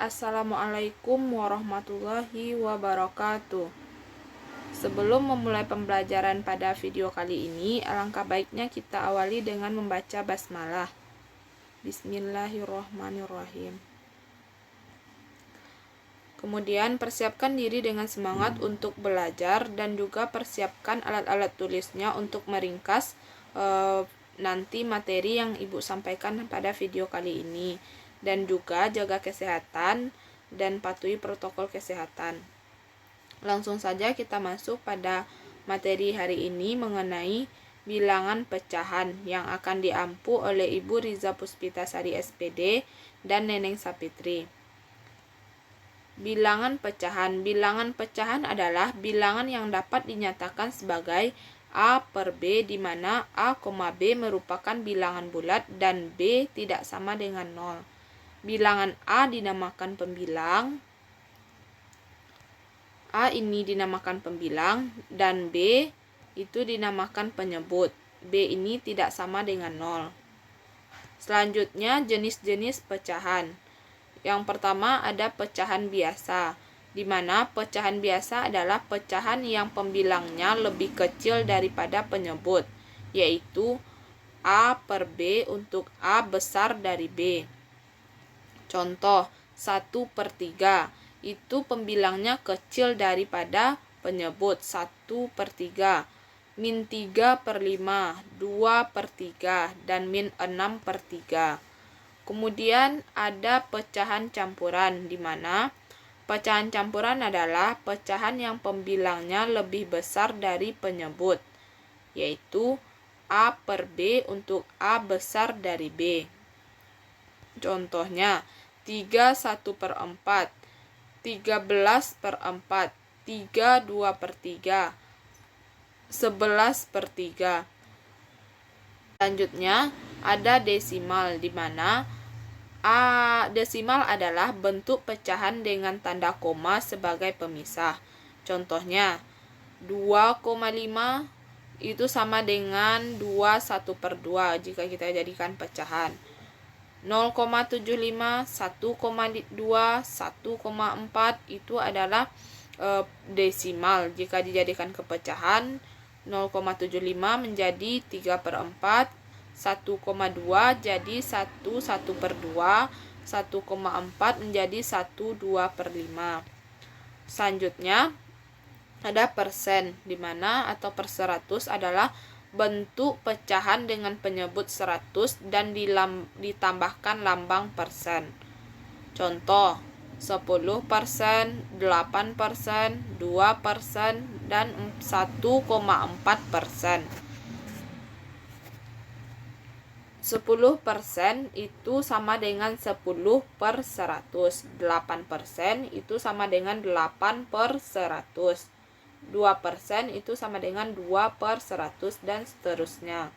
Assalamualaikum warahmatullahi wabarakatuh. Sebelum memulai pembelajaran pada video kali ini, alangkah baiknya kita awali dengan membaca basmalah. Bismillahirrahmanirrahim. Kemudian persiapkan diri dengan semangat untuk belajar dan juga persiapkan alat-alat tulisnya untuk meringkas nanti materi yang Ibu sampaikan pada video kali ini. Dan juga jaga kesehatan dan patuhi protokol kesehatan. Langsung saja kita masuk pada materi hari ini mengenai bilangan pecahan yang akan diampu oleh Ibu Riza Puspitasari SPD dan Neneng Sapitri. Bilangan pecahan. Bilangan pecahan adalah bilangan yang dapat dinyatakan sebagai A per B, di mana A, B merupakan bilangan bulat dan B tidak sama dengan 0. Bilangan A dinamakan pembilang, A ini dinamakan pembilang, dan B itu dinamakan penyebut. B ini tidak sama dengan 0. Selanjutnya jenis-jenis pecahan. Yang pertama ada pecahan biasa, di mana pecahan biasa adalah pecahan yang pembilangnya lebih kecil daripada penyebut, yaitu A per B untuk A besar dari B. Contoh, 1/3 itu pembilangnya kecil daripada penyebut, 1/3. Min 3/5, 2/3, dan min 6/3. Kemudian ada pecahan campuran, di mana pecahan campuran adalah pecahan yang pembilangnya lebih besar dari penyebut, yaitu A per B untuk A besar dari B. Contohnya, 3/1/4, 13/4, 3/2/3, 11/3. Selanjutnya ada desimal, di mana desimal adalah bentuk pecahan dengan tanda koma sebagai pemisah. Contohnya, 2,5 itu sama dengan 2/1/2 jika kita jadikan pecahan. 0,75, 1,2, 1,4 itu adalah desimal. Jika dijadikan ke pecahan, 0,75 menjadi 3/4, 1,2 jadi 1/1/2, 1,4 menjadi 1/2/5. Selanjutnya ada persen, di mana atau per 100 adalah bentuk pecahan dengan penyebut 100 dan ditambahkan lambang persen. Contoh, 10%, 8%, 2%, dan 1,4%. 10% itu sama dengan 10/100, 8% itu sama dengan 8/100, 2% itu sama dengan 2/100, dan seterusnya.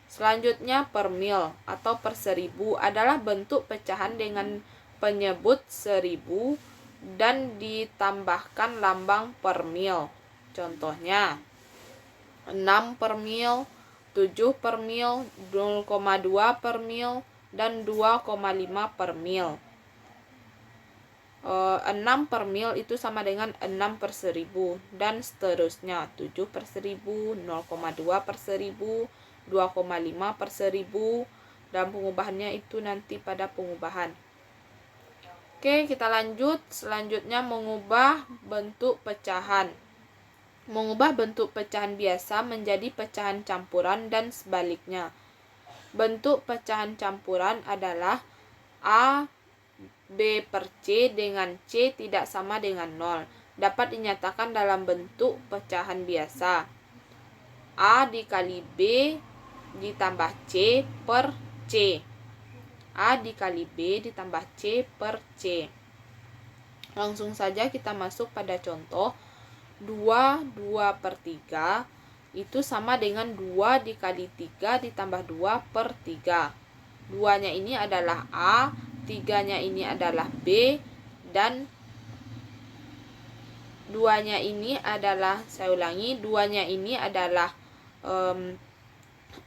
Selanjutnya per mil atau per 1000 adalah bentuk pecahan dengan penyebut 1000 dan ditambahkan lambang per mil. Contohnya, 6 per mil, 7 per mil, 0,2 per mil, dan 2,5 per mil. 6 per mil itu sama dengan 6/1000 dan seterusnya, 7/1000, 0,2/1000, 2,5/1000, dan pengubahannya itu nanti pada pengubahan. Oke, kita lanjut. Selanjutnya mengubah bentuk pecahan. Mengubah bentuk pecahan biasa menjadi pecahan campuran dan sebaliknya. Bentuk pecahan campuran adalah A B per C dengan C tidak sama dengan 0. Dapat dinyatakan dalam bentuk pecahan biasa. A dikali B ditambah C per C. A dikali B ditambah C per C. Langsung saja kita masuk pada contoh. 2/3 itu sama dengan 2 dikali 3 ditambah 2/3. 2-nya ini adalah A, 3-nya ini adalah B, dan 2-nya ini adalah, saya ulangi, 2-nya ini adalah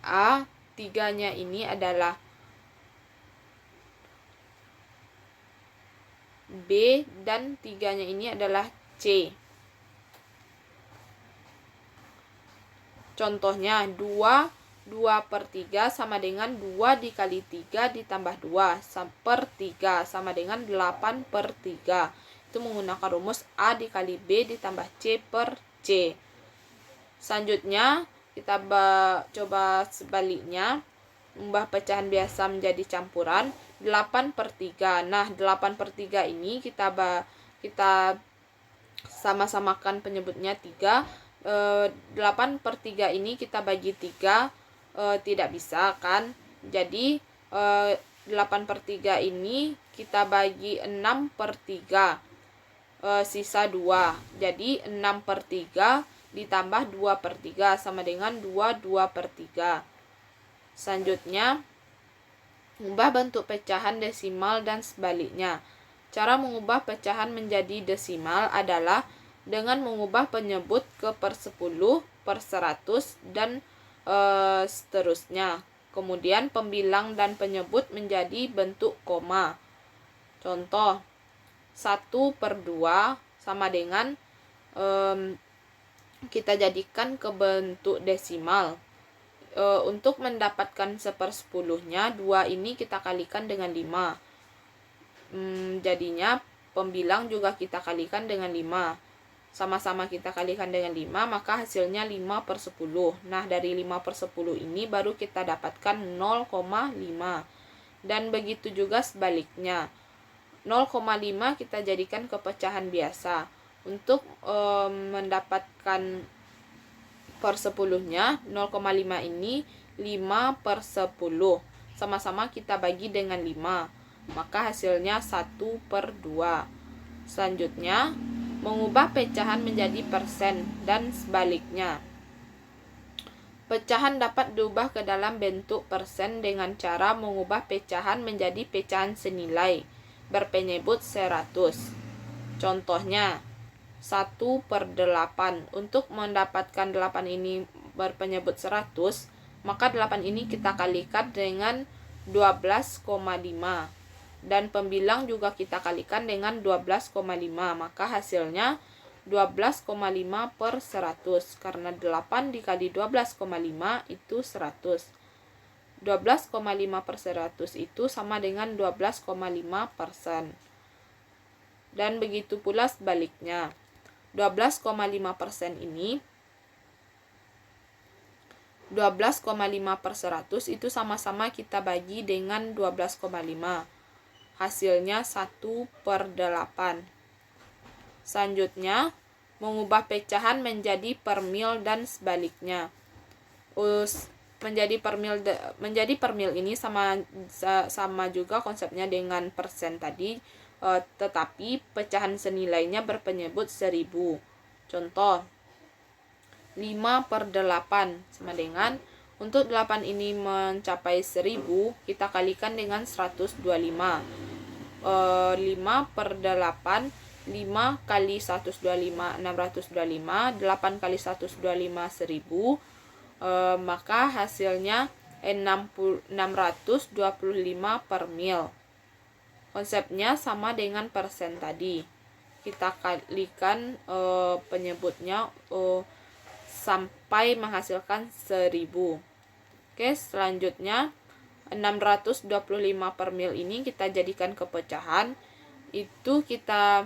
A, 3-nya ini adalah B, dan 3-nya ini adalah C. Contohnya 2/3 sama dengan 2 dikali 3 ditambah 2 per 3 sama dengan 8/3. Itu menggunakan rumus A dikali B ditambah C per C. Selanjutnya kita coba sebaliknya, mengubah pecahan biasa menjadi campuran 8/3. Nah, 8/3 ini kita sama-samakan penyebutnya 3. 8/3 ini kita bagi 3 tidak bisa kan. Jadi 8/3 ini kita bagi 6/3, sisa 2. Jadi 6/3 ditambah 2/3 sama dengan 2/3. Selanjutnya, mengubah bentuk pecahan desimal dan sebaliknya. Cara mengubah pecahan menjadi desimal adalah dengan mengubah penyebut ke per 10, per 100, dan seterusnya. Kemudian pembilang dan penyebut menjadi bentuk koma. Contoh, 1/2 sama dengan kita jadikan ke bentuk desimal. Untuk mendapatkan 1/10-nya, 2 ini kita kalikan dengan 5. Jadinya pembilang juga kita kalikan dengan 5. Sama-sama kita kalikan dengan 5, maka hasilnya 5/10. Nah, dari 5/10 ini baru kita dapatkan 0,5. Dan begitu juga sebaliknya. 0,5 kita jadikan ke pecahan biasa. Untuk mendapatkan per 10-nya, 0,5 ini 5/10. Sama-sama kita bagi dengan 5. Maka hasilnya 1/2. Selanjutnya, mengubah pecahan menjadi persen dan sebaliknya. Pecahan dapat diubah ke dalam bentuk persen dengan cara mengubah pecahan menjadi pecahan senilai berpenyebut 100. Contohnya, 1/8. Untuk mendapatkan 8 ini berpenyebut 100, maka 8 ini kita kalikan dengan 12,5. Dan pembilang juga kita kalikan dengan 12,5. Maka hasilnya 12,5/100. Karena 8 dikali 12,5 itu 100. 12,5/100 itu sama dengan 12,5%. Dan begitu pula sebaliknya. 12,5% ini 12,5/100 itu sama-sama kita bagi dengan 12,5. Hasilnya 1/8. Selanjutnya, mengubah pecahan menjadi per mil dan sebaliknya. Menjadi per mil ini sama juga konsepnya dengan persen tadi, tetapi pecahan senilainya berpenyebut 1000. Contoh, 5/8 sama dengan, untuk 8 ini mencapai 1000, kita kalikan dengan 125. 5/8, 5 kali 125, 625, 8 kali 125, 1000. Maka hasilnya 625 per mil. Konsepnya sama dengan persen tadi. Kita kalikan penyebutnya sampai menghasilkan 1000. Oke, selanjutnya 625 per mil ini kita jadikan ke pecahan. Itu kita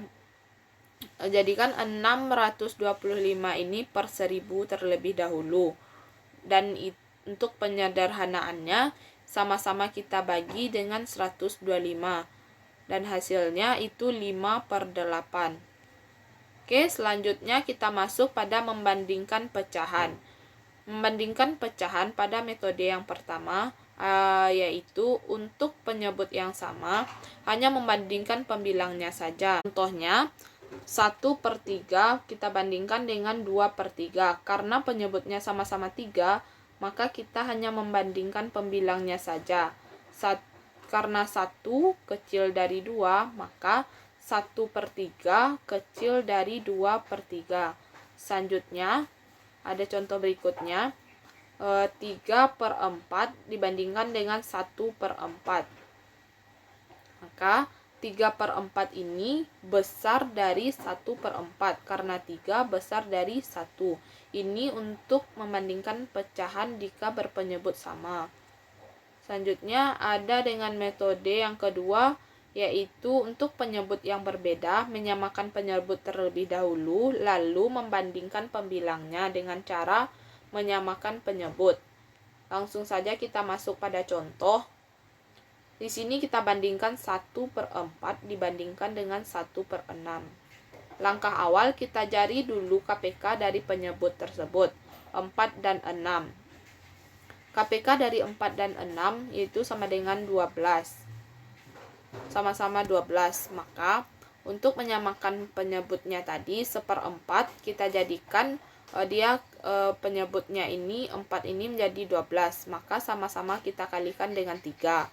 jadikan 625 ini per 1000 terlebih dahulu. Dan untuk penyederhanaannya, sama-sama kita bagi dengan 125. Dan hasilnya itu 5/8. Oke, selanjutnya kita masuk pada membandingkan pecahan. Membandingkan pecahan pada metode yang pertama, yaitu untuk penyebut yang sama, hanya membandingkan pembilangnya saja. Contohnya, 1/3 kita bandingkan dengan 2/3. Karena penyebutnya sama-sama 3, maka kita hanya membandingkan pembilangnya saja. Karena 1 kecil dari 2, maka 1/3 kecil dari 2/3. Selanjutnya, ada contoh berikutnya, 3/4 dibandingkan dengan 1/4. Maka 3/4 ini besar dari 1/4 karena 3 besar dari 1. Ini untuk membandingkan pecahan jika berpenyebut sama. Selanjutnya ada dengan metode yang kedua, yaitu untuk penyebut yang berbeda, menyamakan penyebut terlebih dahulu, lalu membandingkan pembilangnya dengan cara menyamakan penyebut. Langsung saja kita masuk pada contoh. Di sini kita bandingkan 1/4 dibandingkan dengan 1/6. Langkah awal kita cari dulu KPK dari penyebut tersebut, 4 dan 6. KPK dari 4 dan 6 yaitu sama dengan 12. Sama-sama 12. Maka untuk menyamakan penyebutnya tadi 1/4 kita jadikan penyebutnya ini 4 ini menjadi 12. Maka sama-sama kita kalikan dengan 3.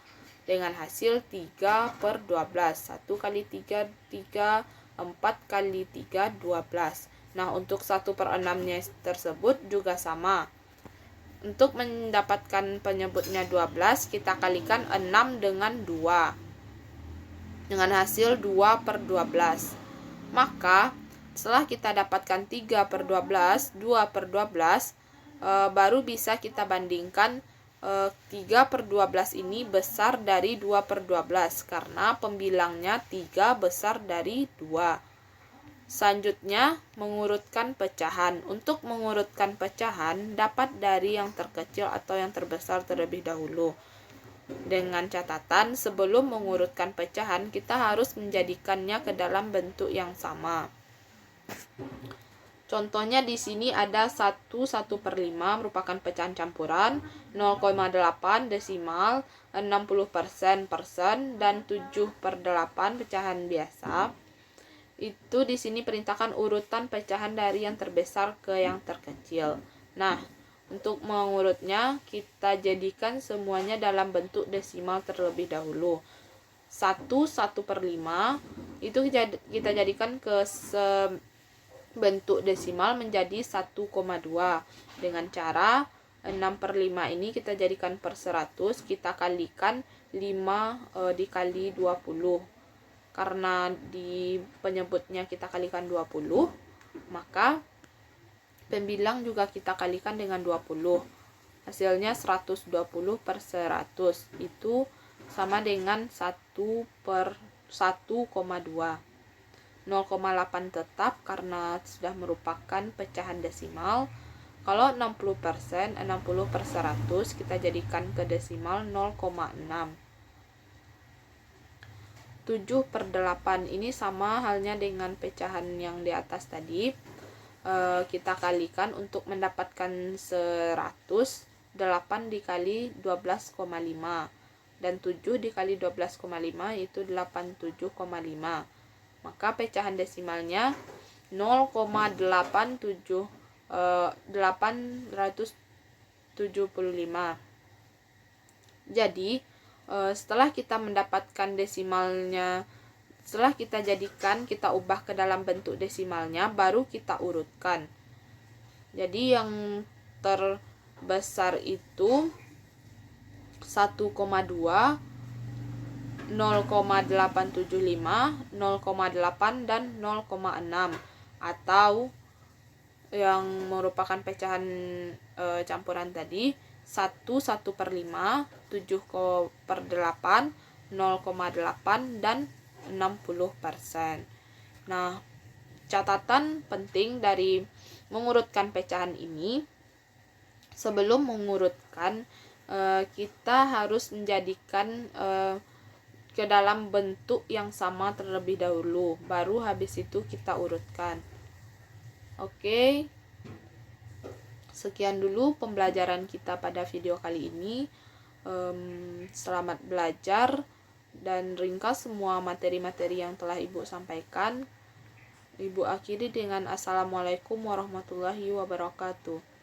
Dengan hasil 3/12. 1 kali 3, 3, 4 kali 3, 12. Nah, untuk 1/6-nya tersebut juga sama. Untuk mendapatkan penyebutnya 12, kita kalikan 6 dengan 2. Dengan hasil 2/12. Maka, setelah kita dapatkan 3/12, 2/12, baru bisa kita bandingkan 3/12 ini besar dari 2/12 karena pembilangnya 3 besar dari 2. Selanjutnya, mengurutkan pecahan. Untuk mengurutkan pecahan, dapat dari yang terkecil atau yang terbesar terlebih dahulu. Dengan catatan, sebelum mengurutkan pecahan, kita harus menjadikannya ke dalam bentuk yang sama. Contohnya di sini ada 1/5 merupakan pecahan campuran, 0,8 desimal, 60% persen, dan 7/8 pecahan biasa. Itu di sini perintahkan urutan pecahan dari yang terbesar ke yang terkecil. Nah, untuk mengurutnya kita jadikan semuanya dalam bentuk desimal terlebih dahulu. 1/5 itu kita jadikan ke bentuk desimal menjadi 1,2 dengan cara 6/5 ini kita jadikan per 100, kita kalikan 5 dikali 20. Karena di penyebutnya kita kalikan 20, maka pembilang juga kita kalikan dengan 20. Hasilnya 120 per 100. Itu sama dengan 1/1,2. 0,8 tetap karena sudah merupakan pecahan desimal. Kalau 60%, 60 per 100 kita jadikan ke desimal 0,6. 7/8 ini sama halnya dengan pecahan yang di atas tadi. Kita kalikan untuk mendapatkan 100, 8 dikali 12,5 dan 7 dikali 12,5 itu 87,5. Maka pecahan desimalnya 0,875. Jadi setelah kita mendapatkan desimalnya, setelah kita jadikan, kita ubah ke dalam bentuk desimalnya, baru kita urutkan. Jadi yang terbesar itu 1,2, 0,875, 0,8 dan 0,6, atau yang merupakan pecahan campuran tadi 1/5, 7/8, 0,8 dan 60%. Nah, catatan penting dari mengurutkan pecahan ini, sebelum mengurutkan kita harus menjadikan ke dalam bentuk yang sama terlebih dahulu, baru habis itu kita urutkan. Oke, sekian dulu pembelajaran kita pada video kali ini. Selamat belajar dan ringkas semua materi-materi yang telah Ibu sampaikan. Ibu akhiri dengan Assalamualaikum warahmatullahi wabarakatuh.